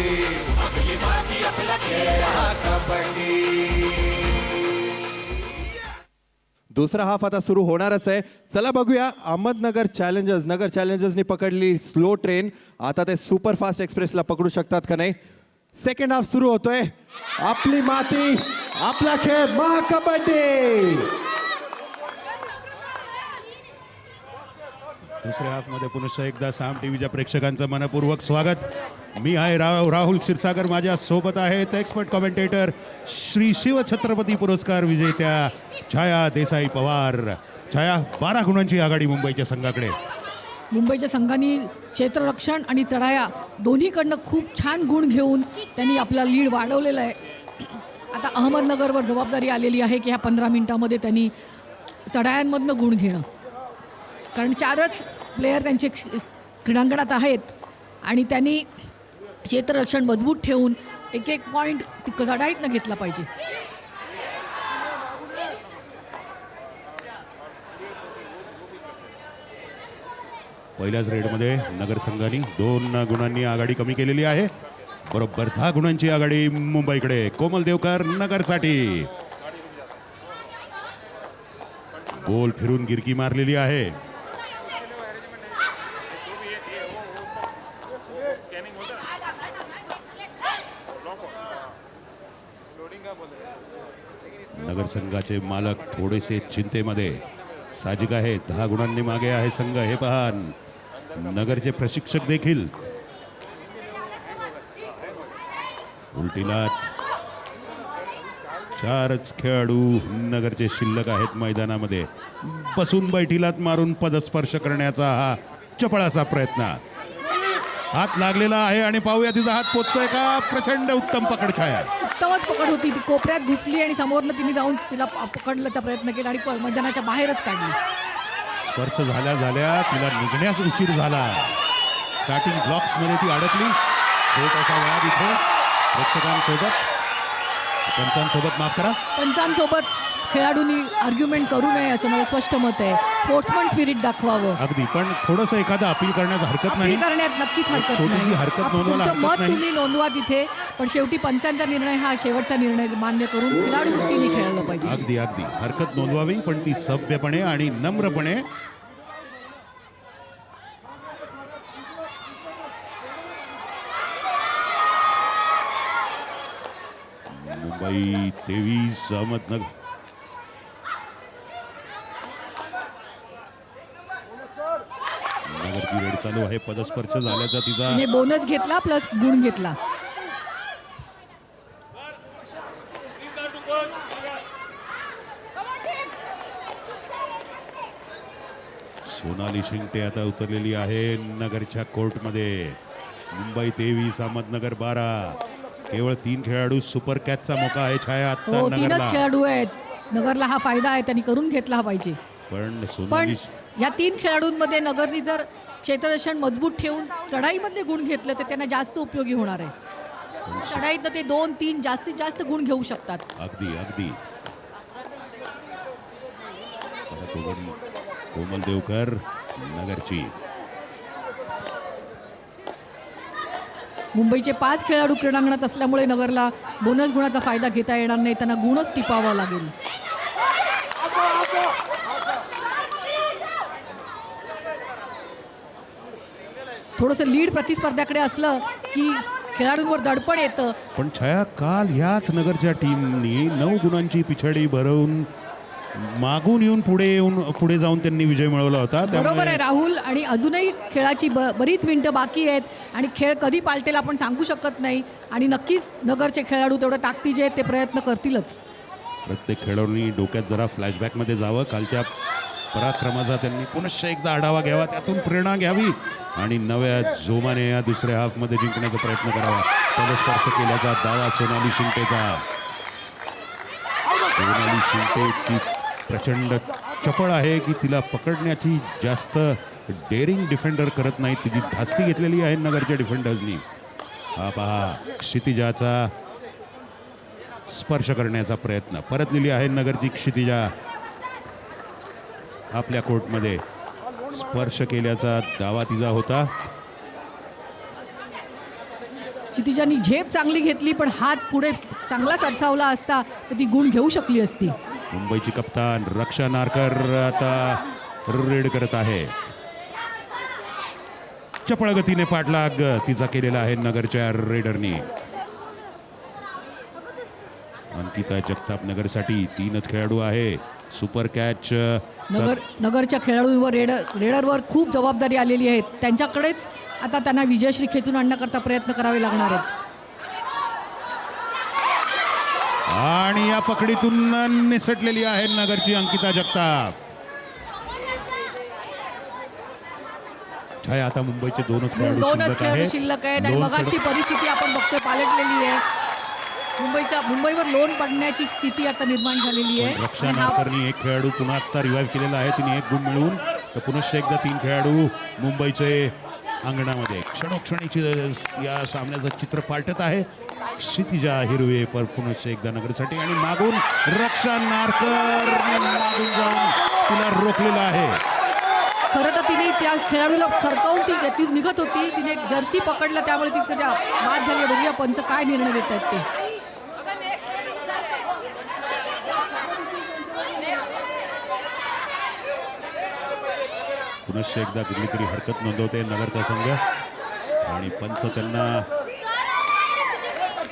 कबड्डी आपली माती आपला खेळ हा कबड्डी. दुसरा हाफ आता सुरू होणारच आहे. चला बघूया अहमदनगर चॅलेंजर्स नगर चॅलेंजर्सनी पकडली स्लो ट्रेन. आता ते सुपरफास्ट एक्सप्रेसला पकडू शकतात का नाही. सेकंड हाफ सुरू होतोय. आपली माती आपला खेळ महा कबड्डी. दुसऱ्या हाफमध्ये पुन्हा एकदा साम टीव्हीच्या प्रेक्षकांचं मनपूर्वक स्वागत. मी आहे राहुल क्षीरसागर. माझ्या सोबत आहेत एक्सपर्ट कॉमेंटेटर श्री शिवछत्रपती पुरस्कार विजेत्या छाया देसाई पवार. छाया, 12 गुणांची आघाडी मुंबईच्या संघाकडे. मुंबईच्या संघाने क्षेत्ररक्षण आणि चढाया दोन्हीकडनं खूप छान गुण घेऊन त्यांनी आपला लीड वाढवलेला आहे. आता अहमदनगरवर जबाबदारी आलेली आहे की ह्या 15 मिनिटांमध्ये त्यांनी चढायांमधनं गुण घेणं. कारण 4च प्लेयर त्यांचे क्रीडांगणात आहेत आणि त्यांनी क्षेत्ररक्षण मजबूत ठेवून एक पॉईंट चढाईतनं घेतला पाहिजे. पहिल्याच रेडमध्ये नगर संघाने 2 गुणांनी आघाडी कमी केलेली आहे. बरोबर 10 गुणांची आघाडी मुंबईकडे. कोमल देवकर नगरसाठी. गोल फिरून गिरकी मारलेली आहे. नगर संघाचे मालक थोडेसे चिंतेमध्ये. साहजिक आहे, 10 गुणांनी मागे आहे संघ. हे पहा, नगरचे प्रशिक्षक देखील. उलटीला 4च खेळाडू नगरचे शिल्लक आहेत मैदानामध्ये. बसून बैठीलात मारून पदस्पर्श करण्याचा हा चपळाचा प्रयत्न. हात लागलेला आहे आणि पाहूया तिचा हात पोचतोय का. प्रचंड उत्तम पकड छाया. उत्तमच पकड होती. ती कोपऱ्यात घुसली आणि समोरनं तिने जाऊन तिला पकडण्याचा प्रयत्न केला आणि मैदानाच्या बाहेरच काढली. स्पर्श झाल्या झाल्या तिला निघण्यास उशीर झाला. स्टार्टिंग ब्लॉक्समध्ये ती अडकली. छोटासा वाद इथे प्रेक्षकांसोबत, पंचांसोबत, माफ करा, पंचांसोबत खेळाडूंनी आर्ग्युमेंट करू नये असं मला स्पष्ट मत आहे. स्पोर्ट्समन स्पिरिट दाखवावं. अगदी, पण थोडंसं एखादं अपील करण्यास हरकत नाही. अपील करण्यात नक्कीच हरकत छोटीशी नाही. हरकत नोंदवायला तुमचं हरकत मत नाही. तुम्ही नोंदवा तिथे, पण शेवटी पंचांचा निर्णय हा शेवटचा निर्णय मान्य करून खेळाडू वृत्तीने खेळलं पाहिजे. अगदी अगदी हरकत नोंदवावी, पण ती सभ्यपणे आणि नम्रपणे. मुंबई 23 अहमदनगर. नगरची रेड चालू आहे. पदस्पर्श झाल्याचा तिचा तिने बोनस घेतला प्लस गुण घेतला. सोनाली शिंगटे आता उतरलेली आहे नगरच्या कोर्टमध्ये. मुंबई 23 अहमदनगर 12. केवळ 3 खेळाडू. सुपर कॅचचा मौका आहे छाया आता हो, नगरला. 3च खेळाडू आहेत. नगरला हा फायदा आहे, त्यांनी करून घेतला पाहिजे. पण पण सोनाली या 3 खेळाडूंमध्ये नगरनी जर क्षेत्ररक्षण मजबूत ठेवून चढाईमध्ये गुण घेतलं तर त्यांना जास्त उपयोगी होणार आहे. चढाईत ते 2-3 जास्तीत जास्त गुण घेऊ शकतात. अगदी अगदी. कोमल देवकर नगरची. मुंबईचे 5 खेळाडू क्रीडांगणात असल्यामुळे नगरला बोनस गुणाचा फायदा घेता येणार नाही. त्यांना गुणच टिपावा लागेल. थोडंसं लीड प्रतिस्पर्ध्याकडे असलं की खेळाडूंवर दडपण येतं. पण छाया, काल ह्याच नगरच्या टीमनी 9 गुणांची पिछाडी भरवून मागून येऊन पुढे जाऊन त्यांनी विजय मिळवला होता. बरोबर आहे राहुल. आणि अजूनही खेळाची बरीच मिनिटं बाकी आहेत आणि खेळ कधी पालटेल आपण सांगू शकत नाही. आणि नक्कीच नगरचे खेळाडू तेवढं ताकदीचे आहेत, ते प्रयत्न करतीलच. प्रत्येक खेळाडूंनी डोक्यात जरा फ्लॅशबॅकमध्ये जावं. कालच्या पराक्रमाचा त्यांनी पुनश्च एकदा आढावा घ्यावा, त्यातून प्रेरणा घ्यावी आणि नव्या जोमाने या दुसऱ्या हाफमध्ये जिंकण्याचा प्रयत्न करावा. पदस्पर्श केल्याचा दावा सोनाली शिंगटेचा. सोनाली शिंगटे इतकी प्रचंड चपळ आहे की तिला पकडण्याची जास्त डेअरिंग डिफेंडर करत नाही. तिची धास्ती घेतलेली आहे नगरच्या डिफेंडर्सनी. हा पहा, क्षितिजाचा स्पर्श करण्याचा प्रयत्न. परतलेली आहे नगरची क्षितिजा. आपल्या कोर्टमध्ये स्पर्श केल्याचा दावा तिचा होता. क्षितिजानी झेप चांगली घेतली, पण हात पुढे चांगला सरसावला असता तर ती गुण घेऊ शकली असती. मुंबईची कप्तान रक्षा नारकर आता रेड करत आहे. चपळ गतीने पाठलाग तिचा केलेला आहे नगरच्या रेडरनी. अंकिता जगताप नगरसाठी 3च खेळाडू आहे. सुपर कॅच नगरच्या खेळाडूंवर रेडरवर खूप जबाबदारी आलेली आहे. त्यांच्याकडेच आता त्यांना विजयश्री खेचून आणण्याकरता प्रयत्न करावे लागणार आहेत. आणि या पकडीतून निसटलेली आहे नगरची अंकिता जगताप. छाया आता मुंबईचे 2च खेळाडू दोनच खेळाडू शिल्लक आहेत आणि मगाची परिस्थिती आपण बघतोय पालटलेली आहे. मुंबईवर लोन पडण्याची स्थिती आता निर्माण झालेली आहे. रक्षा नारकरनी एक खेळाडू पुन्हा आता रिवाईव्ह केलेला आहे. तिने 1 गुण मिळवून तर पुनश्च एकदा 3 खेळाडू मुंबईचे अंगणामध्ये क्षणोक्षणीची या सामन्याचं चित्र पालटत आहे. क्षितिजा हिरवे पर पुनश्च एकदा नगरसाठी आणि मागून रक्षा नारकर मागून जाऊन तिला रोखलेलं आहे. खरं तर तिने त्या खेळाडूला खरकावून ती निघत होती. तिने जर्सी पकडला, त्यामुळे ती बाद झाली. बघूया पंच काय निर्णय देत आहेत ते. पुनश्च एकदा कुठली तरी हरकत नोंदवते नगरचा संघ आणि पंच त्यांना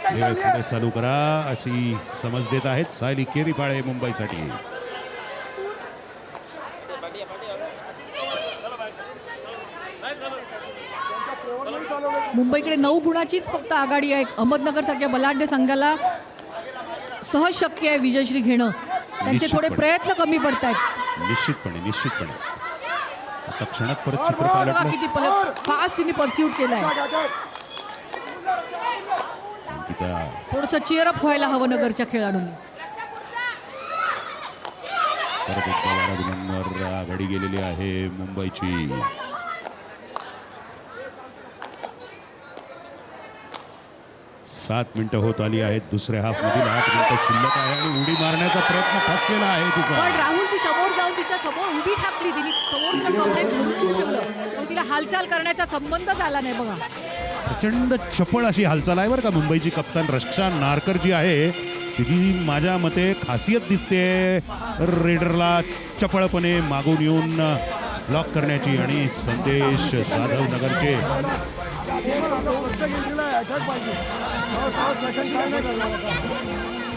खेळ पुढे चालू करा अशी समज देत आहेत. सायली केरीपाळे मुंबईसाठी. मुंबईकडे 9 गुणाचीच फक्त आघाडी आहे. अहमदनगरसारख्या बलाढ्य संघाला सहज शक्य आहे विजयश्री घेणं. त्यांचे थोडे प्रयत्न कमी पडत आहेत. निश्चितपणे आता क्षणात परत चित्र बघा पालटलं. किती फास्ट तिने परस्यूट केलाय. थोडंसं चिअरअप व्हायला हवं नगरच्या खेळाडूंनी. परत एकदा 12 गुणांवर आघाडी गेलेली आहे मुंबईची. सात मिनिटं होत आली आहेत दुसऱ्या हाफ मधील. 8 मिनिटं शिल्लक आहे आणि उडी मारण्याचा प्रयत्न फसलेला आहे तिचा. पण राहुल ती समोर जाऊन तिच्या समोर उभी ठाकली. तिने समोर ठेवलं, पण तिला हालचाल करण्याचा संबंधच आला नाही. बघा प्रचंड चपळ अशी हालचाल आहे बरं का मुंबईची कप्तान रक्षा नारकर जी आहे तिची माझ्या मते खासियत दिसते रेडरला चपळपणे मागून येऊन ब्लॉक करण्याची. आणि संदेश जाधव नगरचे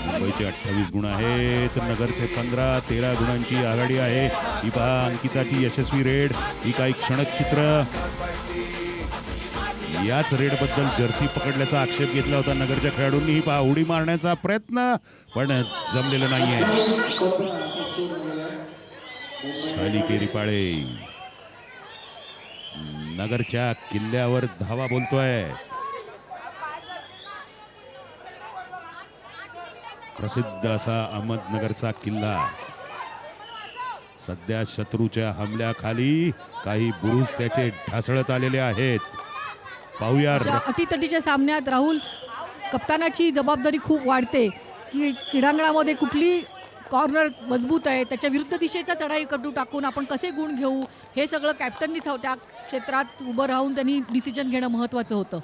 मुंबईचे 28 गुण आहेत, नगरचे 15. 13 गुणांची आघाडी आहे. ही पहा अंकिताची यशस्वी रेड. ही काही क्षणचित्र. याच रेडबद्दल जर्सी पकडल्याचा आक्षेप घेतला होता नगरच्या खेळाडूंनी. ही पहा उडी मारण्याचा प्रयत्न पण जमलेलं नाहीये. सायली केरीपाळे नगरच्या किल्ल्यावर धावा बोलतोय. प्रसिद्ध असा अहमदनगरचा किल्ला सध्या शत्रूच्या हमल्याखाली काही बुरुज त्याचे ढासळत आलेले आहेत. पाहूया. अटीतटीच्या सामन्यात राहुल कप्तानाची जबाबदारी खूप वाढते की क्रीडांगणामध्ये कुठली कॉर्नर मजबूत आहे, त्याच्या विरुद्ध दिशेचा चढाई करू टाकून आपण कसे गुण घेऊ, हे सगळं कॅप्टननी त्या क्षेत्रात उभं राहून त्यांनी डिसिजन घेणं महत्त्वाचं होतं.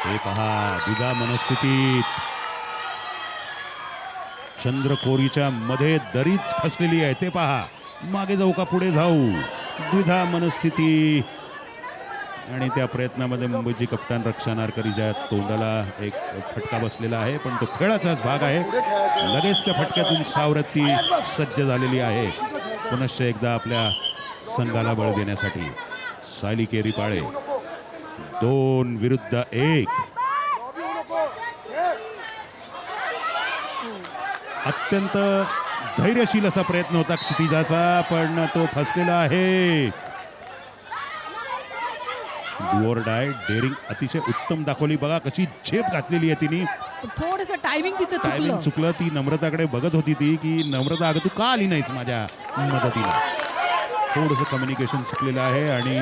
हे पहा द्विधा मनस्थितीत चंद्रकोरीच्या मध्ये दरीच फसलेली आहे. ते पहा मागे जाऊ का पुढे जाऊ, द्विधा मनस्थिती. आणि त्या प्रयत्नामध्ये मुंबईची कप्तान रक्षा नारकरीच्या तोंडाला एक फटका बसलेला आहे, पण तो खेळाचाच भाग आहे. लगेच त्या फटक्यातून सावरती सज्ज झालेली आहे पुनश्च एकदा आपल्या संघाला बळ देण्यासाठी. सायली केरीपाळे 2 विरुद्ध 1. अत्यंत धैर्यशील असा प्रयत्न होता क्षितिजाचा, पण तो फसलेला आहे. डू ऑर डाय डेअरिंग अतिशय उत्तम दाखवली. बघा कशी झेप घातलेली आहे तिने. थोडंसं टायमिंग तिचं टायमिंग चुकलं. ती नम्रताकडे बघत होती ती की नम्रता अगं तू का आली नाहीस माझ्या मदतीला. थोडंसं कम्युनिकेशन चुकलेलं आहे. आणि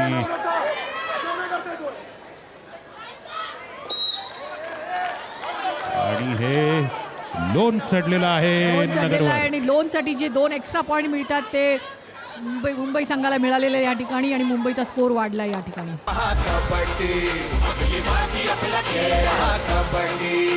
हे लोन चढलेलं आहे नगरवर. आणि लोन साठी जे 2 एक्स्ट्रा पॉइंट मिळतात ते मुंबई संघाला मिळालेले या ठिकाणी आणि मुंबईचा स्कोर वाढला या ठिकाणी. आपला खेळ हा कबड्डी